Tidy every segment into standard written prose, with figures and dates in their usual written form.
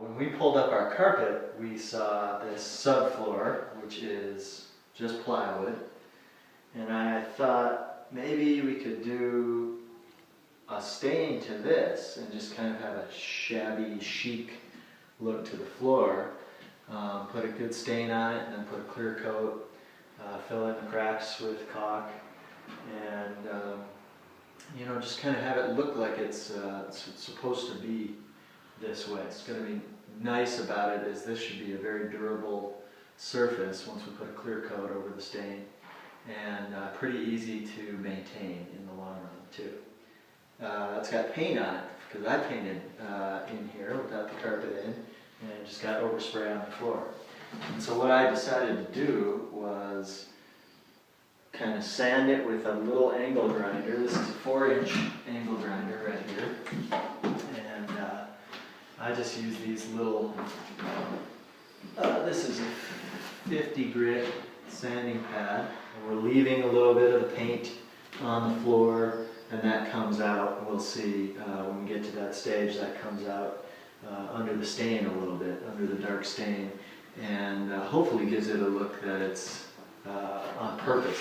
When we pulled up our carpet, we saw this subfloor, which is just plywood, and I thought maybe we could do a stain to this and just kind of have a shabby, chic look to the floor. Put a good stain on it and then put a clear coat, fill in the cracks with caulk, and you know, just kind of have it look like it's supposed to be this way. It's going to be nice about it is this should be a very durable surface once we put a clear coat over the stain, and pretty easy to maintain in the long run too. It's got paint on it because I painted in here without the carpet in, and it just got overspray on the floor. And so what I decided to do was kind of sand it with a little angle grinder. This is a 4-inch angle grinder right here. And I just use these little, this is a 50 grit sanding pad. And we're leaving a little bit of the paint on the floor, and that comes out. We'll see when we get to that stage, that comes out under the stain a little bit, under the dark stain, and hopefully gives it a look that it's on purpose.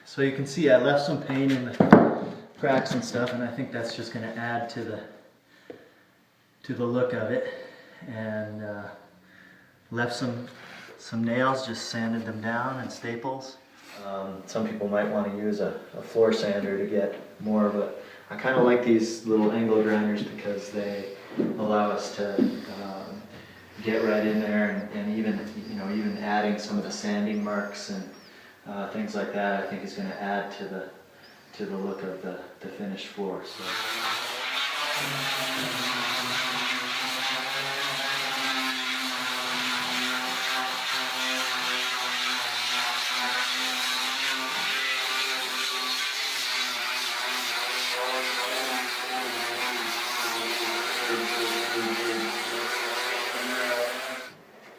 So you can see I left some paint in the cracks and stuff, and I think that's just going to add to the look of it. And left some nails, just sanded them down, and staples. Some people might want to use a floor sander to get more of a. I kind of like these little angle grinders because they allow us to get right in there, and even adding some of the sanding marks and things like that, I think is going to add to the look of the finished floor. So.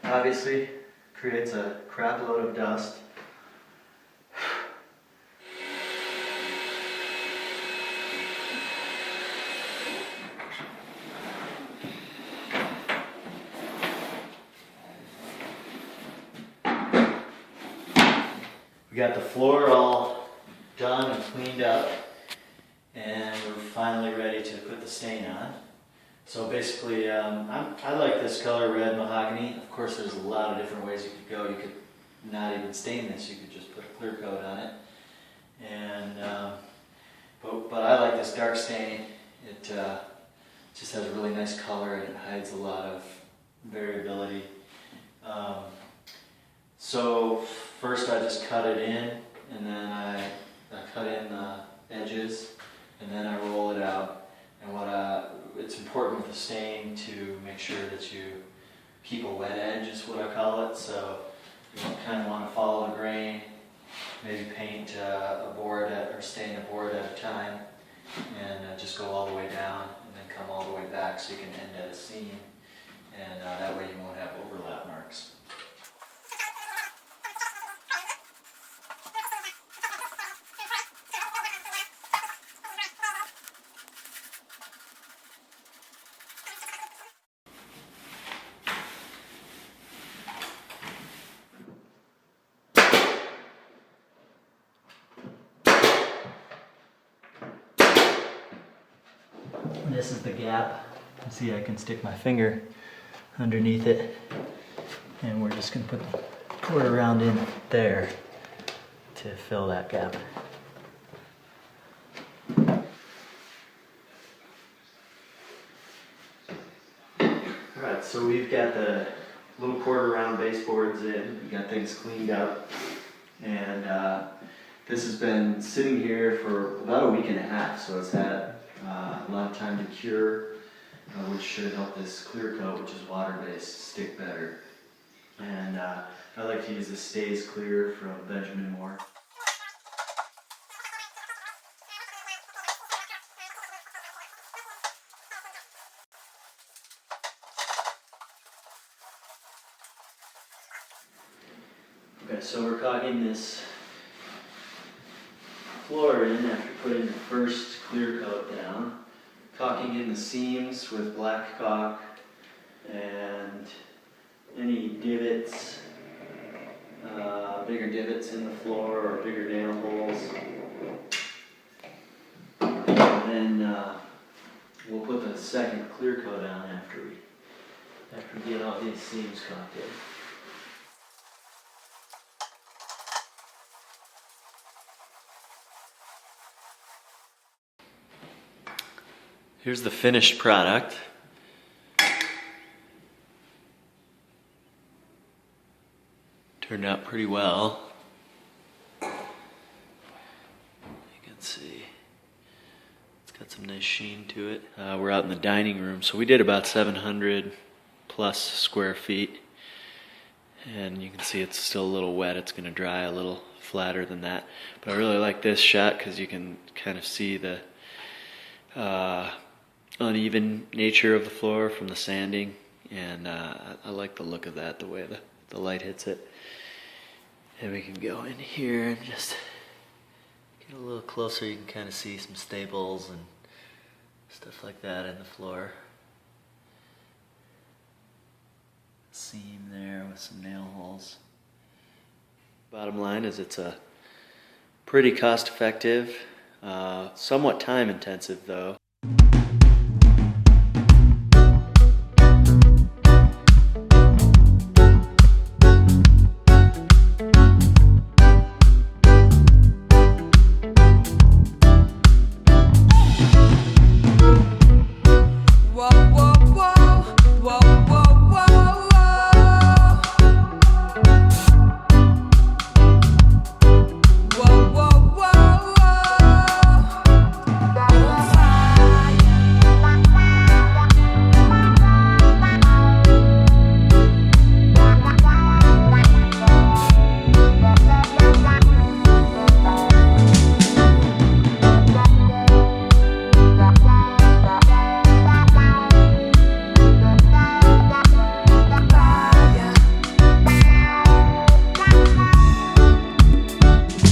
Obviously, creates a crap load of dust. We got the floor all done and cleaned up, and we're finally ready to put the stain on. So basically, I like this color, red mahogany. Of course, there's a lot of different ways you could go. You could not even stain this. You could just put a clear coat on it. And but I like this dark stain. It just has a really nice color, and it hides a lot of variability. So first I just cut it in, and then I cut in the edges, and then I roll it out. And it's important with the stain to make sure that you keep a wet edge, is what I call it. So you kind of want to follow the grain, maybe paint a board or stain a board at a time, and just go all the way down and then come all the way back so you can end at a seam, and that way you won't have overlap marks. This is the gap. You see, I can stick my finger underneath it, and we're just going to put the cord around in there to fill that gap. Alright, so we've got the little quarter round baseboards in, we got things cleaned up, and this has been sitting here for about a week and a half, so it's had a lot of time to cure, which should help this clear coat, which is water-based, stick better. And I like to use the Stays Clear from Benjamin Moore. Okay, so we're caulking this floor in after putting the first clear coat down. Caulking in the seams with black caulk and any divots, bigger divots in the floor or bigger nail holes. And then we'll put the second clear coat on after we get all these seams caulked in. Here's the finished product. Turned out pretty well. You can see it's got some nice sheen to it. We're out in the dining room, so we did about 700 plus square feet. And you can see it's still a little wet. It's going to dry a little flatter than that. But I really like this shot because you can kind of see the uneven nature of the floor from the sanding, and I like the look of that, the way the light hits it. And we can go in here and just get a little closer. You can kind of see some staples and stuff like that in the floor. Seam there with some nail holes. Bottom line is it's a pretty cost effective, somewhat time intensive though,